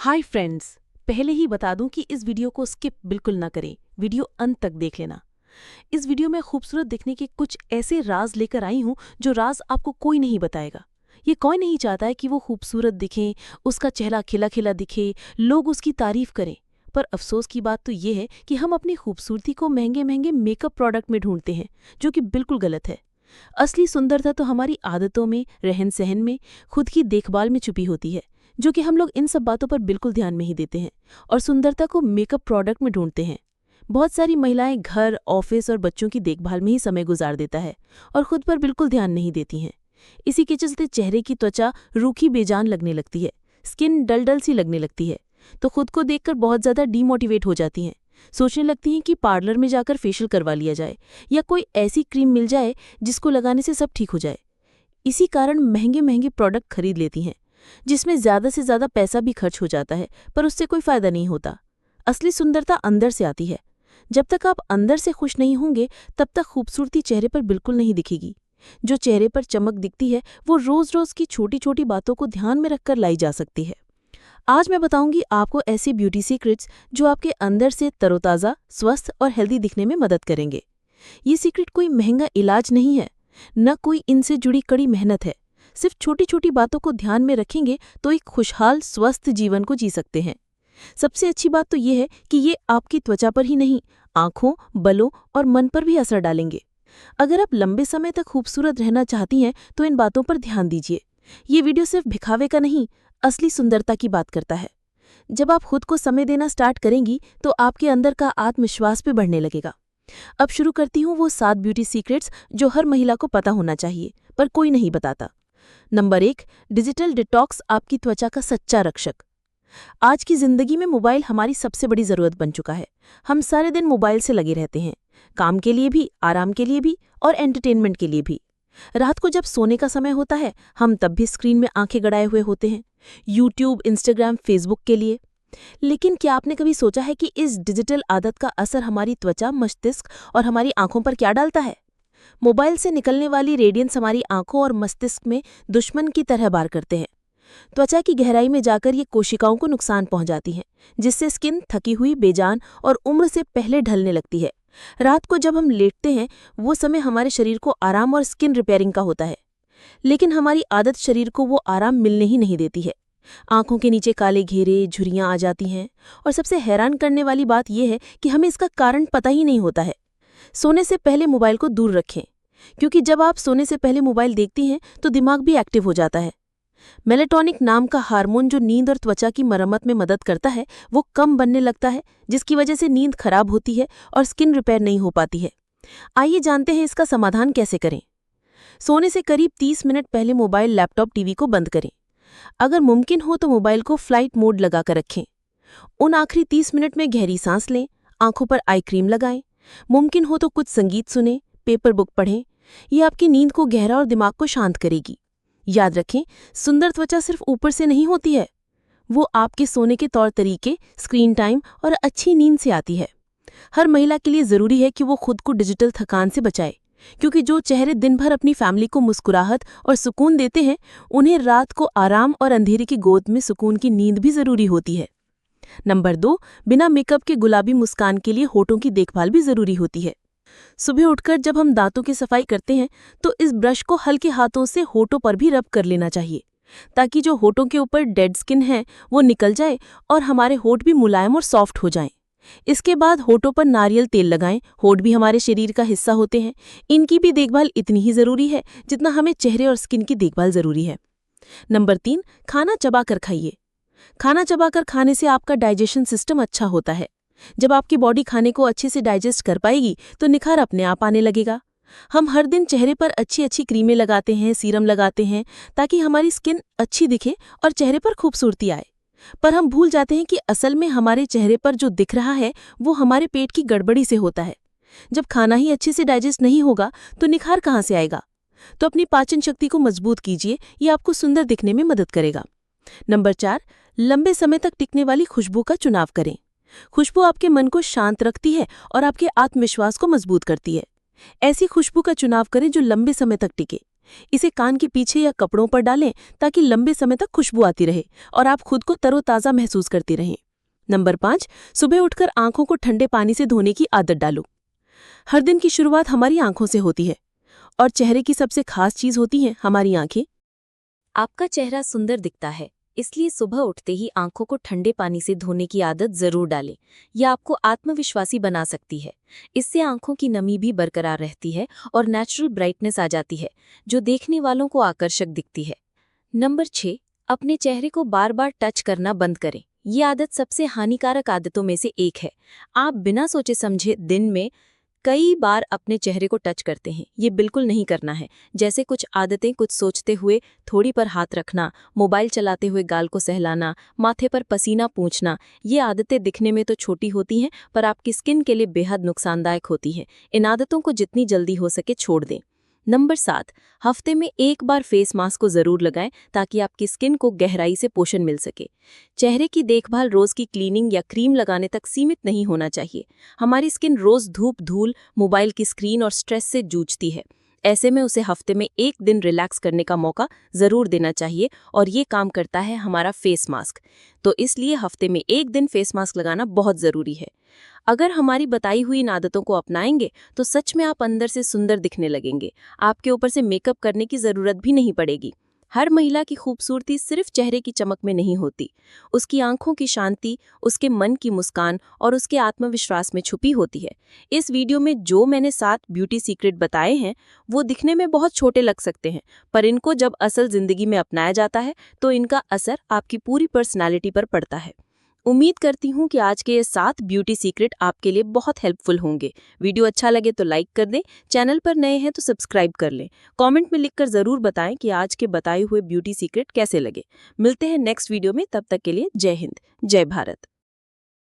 Hi friends, पहले ही बता दूं कि इस वीडियो को स्किप बिल्कुल ना करें, वीडियो अंत तक देख लेना। इस वीडियो में खूबसूरत दिखने के कुछ ऐसे राज लेकर आई हूं जो राज आपको कोई नहीं बताएगा। ये कोई नहीं चाहता है कि वो खूबसूरत दिखे, उसका चेहरा खिला खिला दिखे, लोग उसकी तारीफ करें। पर अफसोस की बात तो ये है कि हम अपनी खूबसूरती को महंगे महंगे मेकअप प्रोडक्ट में ढूंढते हैं, जो कि बिल्कुल गलत है। असली सुंदरता तो हमारी आदतों में, रहन सहन में, खुद की देखभाल में छुपी होती है, जो कि हम लोग इन सब बातों पर बिल्कुल ध्यान नहीं देते हैं और सुंदरता को मेकअप प्रोडक्ट में ढूंढते हैं। बहुत सारी महिलाएं घर, ऑफिस और बच्चों की देखभाल में ही समय गुजार देता है और खुद पर बिल्कुल ध्यान नहीं देती हैं। इसी के चलते चेहरे की त्वचा रूखी बेजान लगने लगती है, स्किन डल डल सी लगने लगती है, तो खुद को देखकर बहुत ज़्यादा डीमोटिवेट हो जाती हैं। सोचने लगती हैं कि पार्लर में जाकर फेशियल करवा लिया जाए या कोई ऐसी क्रीम मिल जाए जिसको लगाने से सब ठीक हो जाए। इसी कारण महंगे महंगे प्रोडक्ट खरीद लेती हैं, जिसमें ज़्यादा से ज़्यादा पैसा भी खर्च हो जाता है, पर उससे कोई फ़ायदा नहीं होता। असली सुंदरता अंदर से आती है। जब तक आप अंदर से खुश नहीं होंगे, तब तक खूबसूरती चेहरे पर बिल्कुल नहीं दिखेगी। जो चेहरे पर चमक दिखती है, वो रोज़-रोज़ की छोटी छोटी बातों को ध्यान में रखकर लाई जा सकती है। आज मैं बताऊंगी आपको ऐसे ब्यूटी सीक्रेट्स जो आपके अंदर से तरोताज़ा, स्वस्थ और हेल्दी दिखने में मदद करेंगे। ये सीक्रेट कोई महंगा इलाज नहीं है, न कोई इनसे जुड़ी कड़ी मेहनत है। सिर्फ छोटी छोटी बातों को ध्यान में रखेंगे तो एक खुशहाल, स्वस्थ जीवन को जी सकते हैं। सबसे अच्छी बात तो ये है कि ये आपकी त्वचा पर ही नहीं, आंखों, बलों और मन पर भी असर डालेंगे। अगर आप लंबे समय तक खूबसूरत रहना चाहती हैं तो इन बातों पर ध्यान दीजिए। ये वीडियो सिर्फ दिखावे का नहीं, असली सुंदरता की बात करता है। जब आप खुद को समय देना स्टार्ट करेंगी तो आपके अंदर का आत्मविश्वास भी बढ़ने लगेगा। अब शुरू करती हूँ वो 7 ब्यूटी सीक्रेट्स जो हर महिला को पता होना चाहिए, पर कोई नहीं बताता। नंबर 1, डिजिटल डिटॉक्स आपकी त्वचा का सच्चा रक्षक। आज की जिंदगी में मोबाइल हमारी सबसे बड़ी जरूरत बन चुका है। हम सारे दिन मोबाइल से लगे रहते हैं, काम के लिए भी, आराम के लिए भी और एंटरटेनमेंट के लिए भी। रात को जब सोने का समय होता है, हम तब भी स्क्रीन में आंखें गड़ाए हुए होते हैं, यूट्यूब, इंस्टाग्राम, फेसबुक के लिए। लेकिन क्या आपने कभी सोचा है कि इस डिजिटल आदत का असर हमारी त्वचा, मस्तिष्क और हमारी आंखों पर क्या डालता है? मोबाइल से निकलने वाली रेडियंस हमारी आंखों और मस्तिष्क में दुश्मन की तरह वार करते हैं। त्वचा की गहराई में जाकर ये कोशिकाओं को नुकसान पहुंचाती हैं, जिससे स्किन थकी हुई, बेजान और उम्र से पहले ढलने लगती है। रात को जब हम लेटते हैं, वो समय हमारे शरीर को आराम और स्किन रिपेयरिंग का होता है, लेकिन हमारी आदत शरीर को वो आराम मिलने ही नहीं देती है। आंखों के नीचे काले घेरे, झुर्रियां आ जाती हैं और सबसे हैरान करने वाली बात यह है कि हमें इसका कारण पता ही नहीं होता है। सोने से पहले मोबाइल को दूर रखें, क्योंकि जब आप सोने से पहले मोबाइल देखती हैं तो दिमाग भी एक्टिव हो जाता है। मेलेटोनिक नाम का हार्मोन जो नींद और त्वचा की मरम्मत में मदद करता है, वो कम बनने लगता है, जिसकी वजह से नींद खराब होती है और स्किन रिपेयर नहीं हो पाती है। आइए जानते हैं इसका समाधान कैसे करें। सोने से करीब 30 मिनट पहले मोबाइल, लैपटॉप, टीवी को बंद करें। अगर मुमकिन हो तो मोबाइल को फ्लाइट मोड लगाकर रखें। उन आखिरी 30 मिनट में गहरी सांस लें, आंखों पर आई क्रीम लगाएं, मुमकिन हो तो कुछ संगीत सुनें, पेपर बुक पढ़ें। ये आपकी नींद को गहरा और दिमाग को शांत करेगी। याद रखें, सुंदर त्वचा सिर्फ ऊपर से नहीं होती है, वो आपके सोने के तौर तरीके, स्क्रीन टाइम और अच्छी नींद से आती है। हर महिला के लिए ज़रूरी है कि वो खुद को डिजिटल थकान से बचाए, क्योंकि जो चेहरे दिन भर अपनी फैमिली को मुस्कुराहट और सुकून देते हैं, उन्हें रात को आराम और अंधेरे की गोद में सुकून की नींद भी ज़रूरी होती है। नंबर 2, बिना मेकअप के गुलाबी मुस्कान के लिए होठों की देखभाल भी ज़रूरी होती है। सुबह उठकर जब हम दांतों की सफाई करते हैं तो इस ब्रश को हल्के हाथों से होठों पर भी रब कर लेना चाहिए, ताकि जो होठों के ऊपर डेड स्किन है वो निकल जाए और हमारे होठ भी मुलायम और सॉफ्ट हो जाएं। इसके बाद होठों पर नारियल तेल लगाएं। होठ भी हमारे शरीर का हिस्सा होते हैं, इनकी भी देखभाल इतनी ही ज़रूरी है जितना हमें चेहरे और स्किन की देखभाल ज़रूरी है। नंबर 3, खाना चबाकर खाइए। खाना चबाकर खाने से आपका डाइजेशन सिस्टम अच्छा होता है। जब आपकी बॉडी खाने को अच्छे से डाइजेस्ट कर पाएगी तो निखार अपने आप आने लगेगा। हम हर दिन चेहरे पर अच्छी अच्छी क्रीमें लगाते हैं, सीरम लगाते हैं, ताकि हमारी स्किन अच्छी दिखे और चेहरे पर खूबसूरती आए। पर हम भूल जाते हैं कि असल में हमारे चेहरे पर जो दिख रहा है वो हमारे पेट की गड़बड़ी से होता है। जब खाना ही अच्छे से डाइजेस्ट नहीं होगा तो निखार कहाँ से आएगा? तो अपनी पाचन शक्ति को मजबूत कीजिए, ये आपको सुंदर दिखने में मदद करेगा। नंबर 4, लंबे समय तक टिकने वाली खुशबू का चुनाव करें। खुशबू आपके मन को शांत रखती है और आपके आत्मविश्वास को मजबूत करती है। ऐसी खुशबू का चुनाव करें जो लंबे समय तक टिके। इसे कान के पीछे या कपड़ों पर डालें ताकि लंबे समय तक खुशबू आती रहे और आप खुद को तरोताज़ा महसूस करती रहें। नंबर 5, सुबह उठकर आंखों को ठंडे पानी से धोने की आदत डालो। हर दिन की शुरुआत हमारी आंखों से होती है और चेहरे की सबसे खास चीज होती हैं हमारी आंखें। आपका चेहरा सुंदर दिखता है, इसलिए सुबह उठते ही आंखों को ठंडे पानी से धोने की आदत जरूर डालें। यह आपको आत्मविश्वासी बना सकती है। इससे आंखों की नमी भी बरकरार रहती है और नेचुरल ब्राइटनेस आ जाती है, जो देखने वालों को आकर्षक दिखती है। नंबर 6, अपने चेहरे को बार बार टच करना बंद करें। ये आदत सबसे हानिकारक आदतों में से एक है। आप बिना सोचे समझे दिन में कई बार अपने चेहरे को टच करते हैं। ये बिल्कुल नहीं करना है। जैसे कुछ आदतें, कुछ सोचते हुए थोड़ी पर हाथ रखना, मोबाइल चलाते हुए गाल को सहलाना, माथे पर पसीना पोंछना। ये आदतें दिखने में तो छोटी होती हैं, पर आपकी स्किन के लिए बेहद नुकसानदायक होती हैं। इन आदतों को जितनी जल्दी हो सके छोड़ दें। नंबर 7, हफ्ते में एक बार फेस मास्क को जरूर लगाएं ताकि आपकी स्किन को गहराई से पोषण मिल सके। चेहरे की देखभाल रोज की क्लीनिंग या क्रीम लगाने तक सीमित नहीं होना चाहिए। हमारी स्किन रोज धूप, धूल, मोबाइल की स्क्रीन और स्ट्रेस से जूझती है। ऐसे में उसे हफ्ते में एक दिन रिलैक्स करने का मौका जरूर देना चाहिए और ये काम करता है हमारा फेस मास्क। तो इसलिए हफ्ते में एक दिन फेस मास्क लगाना बहुत ज़रूरी है। अगर हमारी बताई हुई इन आदतों को अपनाएंगे तो सच में आप अंदर से सुंदर दिखने लगेंगे। आपके ऊपर से मेकअप करने की ज़रूरत भी नहीं पड़ेगी। हर महिला की खूबसूरती सिर्फ चेहरे की चमक में नहीं होती, उसकी आंखों की शांति, उसके मन की मुस्कान और उसके आत्मविश्वास में छुपी होती है। इस वीडियो में जो मैंने 7 ब्यूटी सीक्रेट बताए हैं वो दिखने में बहुत छोटे लग सकते हैं, पर इनको जब असल जिंदगी में अपनाया जाता है तो इनका असर आपकी पूरी पर्सनालिटी पर पड़ता है। उम्मीद करती हूँ कि आज के ये 7 ब्यूटी सीक्रेट आपके लिए बहुत हेल्पफुल होंगे। वीडियो अच्छा लगे तो लाइक कर दें, चैनल पर नए हैं तो सब्सक्राइब कर लें। कमेंट में लिखकर ज़रूर बताएं कि आज के बताए हुए ब्यूटी सीक्रेट कैसे लगे। मिलते हैं नेक्स्ट वीडियो में, तब तक के लिए जय हिंद, जय भारत।